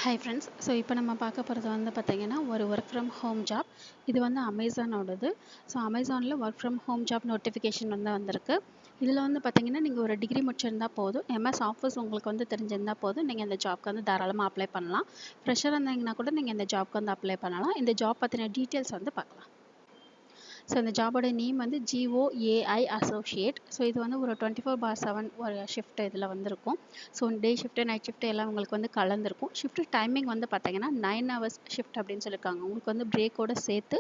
Hi friends. So இப்போ நம்ம பார்க்க போகிறது வந்து பார்த்திங்கன்னா ஒரு ஒர்க் ஃப்ரம் ஹோம் ஜாப். இது வந்து அமேசானோடது. ஸோ அமேசானில் work from home job notification வந்து வந்திருக்கு. இதில் வந்து பார்த்திங்கன்னா நீங்கள் ஒரு டிகிரி முடிச்சிருந்தா போதும், எம்எஸ் ஆஃபீஸ் உங்களுக்கு வந்து தெரிஞ்சிருந்தால் போதும், நீங்கள் இந்த ஜாப்க்கு வந்து தாராளமாக அப்ளை பண்ணலாம். ஃப்ரெஷராக இருந்தீங்கன்னா கூட நீங்கள் இந்த ஜாப்க்கு வந்து அப்ளை பண்ணலாம். இந்த ஜாப் பற்றின டீட்டெயில்ஸ் வந்து பார்க்கலாம். ஸோ இந்த ஜாபோட நேம் வந்து GOAI அசோசியேட். ஸோ இது வந்து ஒரு 24/7 ஒரு ஷிஃப்ட் இதில் வந்துருக்கும். So day shift night shift எல்லாம் உங்களுக்கு வந்து கலந்துருக்கும். ஷிஃப்ட் டைமிங் வந்து பார்த்தீங்கன்னா 9 ஹவர்ஸ் ஷிஃப்ட் அப்படின்னு சொல்லியிருக்காங்க. உங்களுக்கு வந்து பிரேக்கோட சேர்த்து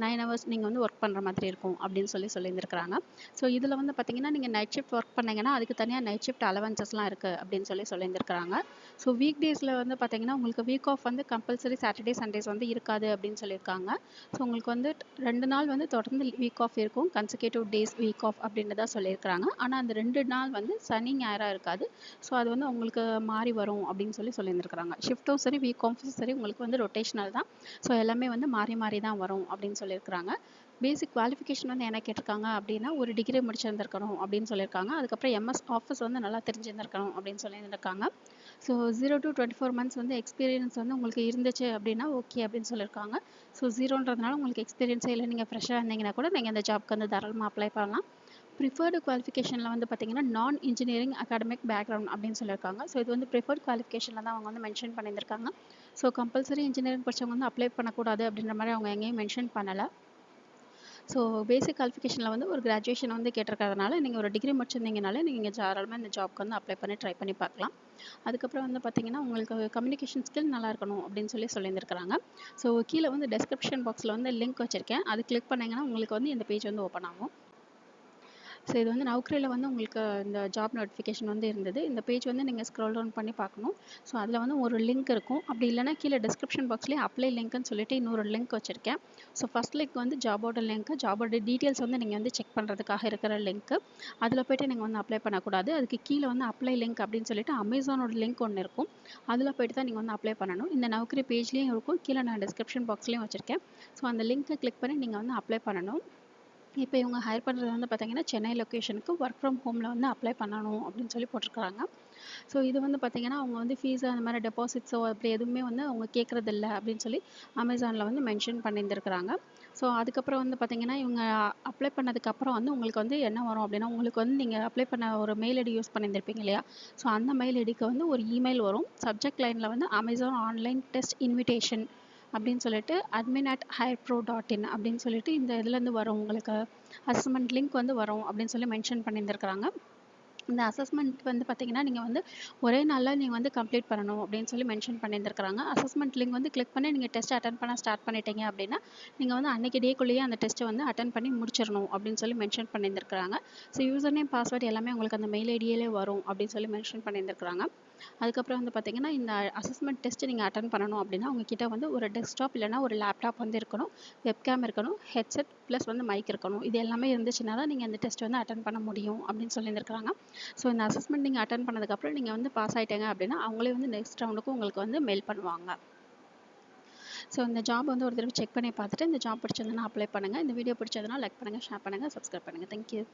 9 ஹவர்ஸ் நீங்கள் வந்து ஒர்க் பண்ணுற மாதிரி இருக்கும் அப்படின்னு சொல்லியிருந்திருக்கிறாங்க. ஸோ இதில் வந்து பார்த்தீங்கன்னா நீங்கள் நைட் ஷிஃப்ட் ஒர்க் பண்ணீங்கன்னா அதுக்கு தனியாக நைட் ஷிஃப்ட் அலவன்சஸ்லாம் இருக்குது அப்படின்னு சொல்லியிருந்திருக்கிறாங்க. ஸோ வீக் டேஸில் வந்து பார்த்தீங்கன்னா உங்களுக்கு வீக் ஆஃப் வந்து கம்பல்சரி சாட்டர்டே சண்டேஸ் வந்து இருக்காது அப்படின்னு சொல்லியிருக்காங்க. ஸோ உங்களுக்கு வந்து 2 நாள் வந்து தொடர்ந்து வீக் ஆஃப் இருக்கும், கன்சிக்யூட்டிவ் டேஸ் வீக் ஆஃப் அப்படின்னு தான் சொல்லியிருக்கிறாங்க. ஆனால் அந்த 2 நாள் வந்து சனி ஞாயிறாக இருக்காது. ஸோ அது வந்து உங்களுக்கு மாறி வரும் அப்படின்னு சொல்லியிருந்திருக்கிறாங்க. ஷிஃப்ட்டும் சரி வீக் ஆஃபும் சரி உங்களுக்கு வந்து ரொட்டேஷனல் தான். ஸோ எல்லாமே வந்து மாறி மாறி தான் வரும் அப்படின்னு சொல்லியிருக்கிறாங்க. பேசிக் குவாலிஃபிகேஷன் வந்து என்ன கேட்டிருக்காங்க அப்படின்னா ஒரு டிகிரி முடிச்சிருந்திருக்கணும் அப்படின்னு சொல்லியிருக்காங்க. அதுக்கப்புறம் எம்எஸ் ஆஃபீஸ் வந்து நல்லா தெரிஞ்சிருந்திருக்கணும் அப்படின்னு சொல்லியிருந்திருக்காங்க. ஸோ 0 to 24 மந்த்ஸ் வந்து எக்ஸ்பீரியன்ஸ் வந்து உங்களுக்கு இருந்துச்சு அப்படின்னா ஓகே அப்படின்னு சொல்லியிருக்காங்க. ஸோ 0ன்றதுனால உங்களுக்கு எக்ஸ்பீரியன்ஸே இல்லை, நீங்கள் ஃப்ரெஷ்ஷாக இருந்தீங்கன்னா கூட நீங்கள் இந்த ஜாப்க்கு வந்து தாராளமாக அப்ளை பண்ணலாம். ப்ரிஃபர்டு குவாலிஃபிகேஷனில் வந்து பார்த்தீங்கன்னா நான் இன்ஜினியரிங் அகாடமிக் பேக்ரவுண்ட் அப்படின்னு சொல்லியிருக்காங்க. ஸோ இது வந்து ப்ரிஃபர்ட் குவாலிஃபிகேஷனில் தான் அவங்க வந்து மென்ஷன் பண்ணியிருக்காங்க. ஸோ கம்பல்சரி இன்ஜினியரிங் படித்தவங்க வந்து அப்ளை பண்ணக்கூடாது அப்படின்ற மாதிரி அவங்க எங்கேயும் மென்ஷன் பண்ணலை. ஸோ பேசிக் குவாலிஃபிகேஷனில் வந்து ஒரு கிராஜுவேஷன் வந்து கேட்டிருக்கிறதுனால நீங்கள் ஒரு டிகிரி முடிச்சிருந்தீங்கனாலே நீங்கள் தாராளமாக இந்த ஜாப்க்கு வந்து அப்ளை பண்ணி ட்ரை பண்ணி பார்க்கலாம். அதுக்கப்புறம் வந்து பார்த்தீங்கன்னா உங்களுக்கு கம்யூனிகேஷன் ஸ்கில் நல்லா இருக்கணும் அப்படின்னு சொல்லியிருந்திருக்கிறாங்க. ஸோ கீழே வந்து டெஸ்கிரிப்ஷன் பாக்ஸில் வந்து லிங்க் வச்சுருக்கேன், அது கிளிக் பண்ணிங்கன்னா உங்களுக்கு வந்து இந்த பேஜ் வந்து ஓப்பன் ஆகும். ஸோ இது வந்து நௌக்கரியில் வந்து உங்களுக்கு இந்த ஜாப் நோட்டிஃபிகேஷன் வந்து இருந்தது. இந்த பேஜ் வந்து நீங்கள் ஸ்க்ரோல் டவுன் பண்ணி பார்க்கணும். ஸோ அதில் வந்து ஒரு லிங்க் இருக்கும். அப்படி இல்லைனா கீழே டிஸ்கிரிப்ஷன் பாக்ஸ்லேயே அப்ளை லிங்க்னு சொல்லிட்டு இன்னொரு லிங்க் வச்சுருக்கேன். ஸோ ஃபஸ்ட் லிங்க் வந்து ஜாபோட லிங்க்கு, ஜாபோட டீட்டெயில்ஸ் வந்து நீங்கள் வந்து செக் பண்ணுறதுக்காக இருக்கிற லிங்க்கு. அதில் போய்ட்டு நீங்கள் வந்து அப்ளை பண்ணக்கூடாது. அதுக்கு கீழே வந்து அப்ளை லிங்க் அப்படின்னு சொல்லிட்டு அமேசானோட லிங்க் ஒன்று இருக்கும். அதில் போய்ட்டு தான் நீங்கள் வந்து அப்ளை பண்ணணும். இந்த நௌக்கரி பேஜ்லேயும் இருக்கும், கீழே நான் டிஸ்கிரிப்ஷன் பாக்ஸ்லேயும் வச்சுருக்கேன். ஸோ அந்த லிங்க்கை கிளிக் பண்ணி நீங்கள் வந்து அப்ளை பண்ணணும். இப்போ இவங்க ஹையர் பண்ணுறது வந்து பார்த்தீங்கன்னா சென்னை லொக்கேஷனுக்கு ஒர்க் ஃப்ரம் ஹோமில் வந்து அப்ளை பண்ணணும் அப்படின்னு போட்டிருக்காங்க. ஸோ இது வந்து பார்த்தீங்கன்னா அவங்க வந்து ஃபீஸ் அந்த மாதிரி டெபாசிட்ஸோ அப்படி எதுவுமே வந்து அவங்க கேட்குறதில்ல அப்படின்னு சொல்லி அமேசானில் வந்து மென்ஷன் பண்ணியிருந்திருக்கிறாங்க. ஸோ அதுக்கப்புறம் வந்து பார்த்தீங்கன்னா இவங்க அப்ளை பண்ணதுக்கப்புறம் வந்து உங்களுக்கு வந்து என்ன வரும் அப்படின்னா உங்களுக்கு வந்து நீங்கள் அப்ளை பண்ண ஒரு மெயில் ஐடி யூஸ் பண்ணியிருந்திருப்பீங்க இல்லையா? ஸோ அந்த மெயில் ஐடிக்கு வந்து ஒரு இமெயில் வரும். சப்ஜெக்ட் லைனில் வந்து அமேசான் ஆன்லைன் டெஸ்ட் இன்விடேஷன் அப்படின்னு சொல்லிட்டு admin@hirepro.in அப்படின்னு சொல்லிட்டு இந்த இதுலேருந்து வரும், உங்களுக்கு அசஸ்மெண்ட் லிங்க் வந்து வரும் அப்படின்னு சொல்லி மென்ஷன் பண்ணியிருந்திருக்கிறாங்க. இந்த அசஸ்மெண்ட் வந்து பார்த்தீங்கன்னா நீங்கள் வந்து ஒரே நாளில் நீங்கள் வந்து கம்ப்ளீட் பண்ணணும் அப்படின்னு சொல்லி மென்ஷன் பண்ணியிருந்திருக்கிறாங்க. அசஸ்மெண்ட் லிங்க் வந்து கிளிக் பண்ணி நீங்கள் டெஸ்ட் அட்டன் பண்ண ஸ்டார்ட் பண்ணிட்டீங்க அப்படின்னா நீங்கள் வந்து அன்றைக்கி டேக்குள்ளேயே அந்த டெஸ்ட்டை வந்து அட்டன் பண்ணி முடிச்சிடணும் அப்படின்னு சொல்லி மென்ஷன் பண்ணியிருந்திருக்கிறாங்க. ஸோ யூசர் நேம் பாஸ்வேர்டு எல்லாமே உங்களுக்கு அந்த மெயில் ஐடியிலே வரும் அப்படின்னு சொல்லி மென்ஷன் பண்ணியிருந்திருக்கிறாங்க. அதுக்கப்புறம் வந்து பார்த்தீங்கன்னா இந்த அசஸ்மெண்ட் டெஸ்ட்டு நீங்கள் அட்டன் பண்ணணும் அப்படின்னா உங்ககிட்ட வந்து ஒரு டெஸ்க்டாப் இல்லைனா ஒரு லேப்டாப் வந்து இருக்கணும், வெப்கேம் இருக்கணும், ஹெட்செட் ப்ளஸ் வந்து மைக் இருக்கணும். இது எல்லாமே இருந்துச்சுன்னா தான் நீங்கள் அந்த டெஸ்ட் வந்து அட்டன் பண்ண முடியும் அப்படின்னு சொல்லியிருந்திருக்கிறாங்க. ஸோ இந்த அசஸ்மெண்ட் நீங்கள் அட்டன் பண்ணதுக்கப்புறம் நீங்கள் வந்து பாஸ் ஆகிட்டீங்க அப்படின்னா அவங்களே வந்து நெக்ஸ்ட் ரவுண்டுக்கு உங்களுக்கு வந்து மெயில் பண்ணுவாங்க. ஸோ இந்த ஜாப் வந்து ஒரு தடவை செக் பண்ணி பார்த்துட்டு இந்த ஜாப் பிடிச்சிருந்ததுன்னா அப்ளை பண்ணுங்கள். இந்த வீடியோ பிடிச்சதுன்னா லைக் பண்ணுங்கள், ஷேர் பண்ணுங்கள், சப்ஸ்கிரைப் பண்ணுங்கள். தேங்க்யூ.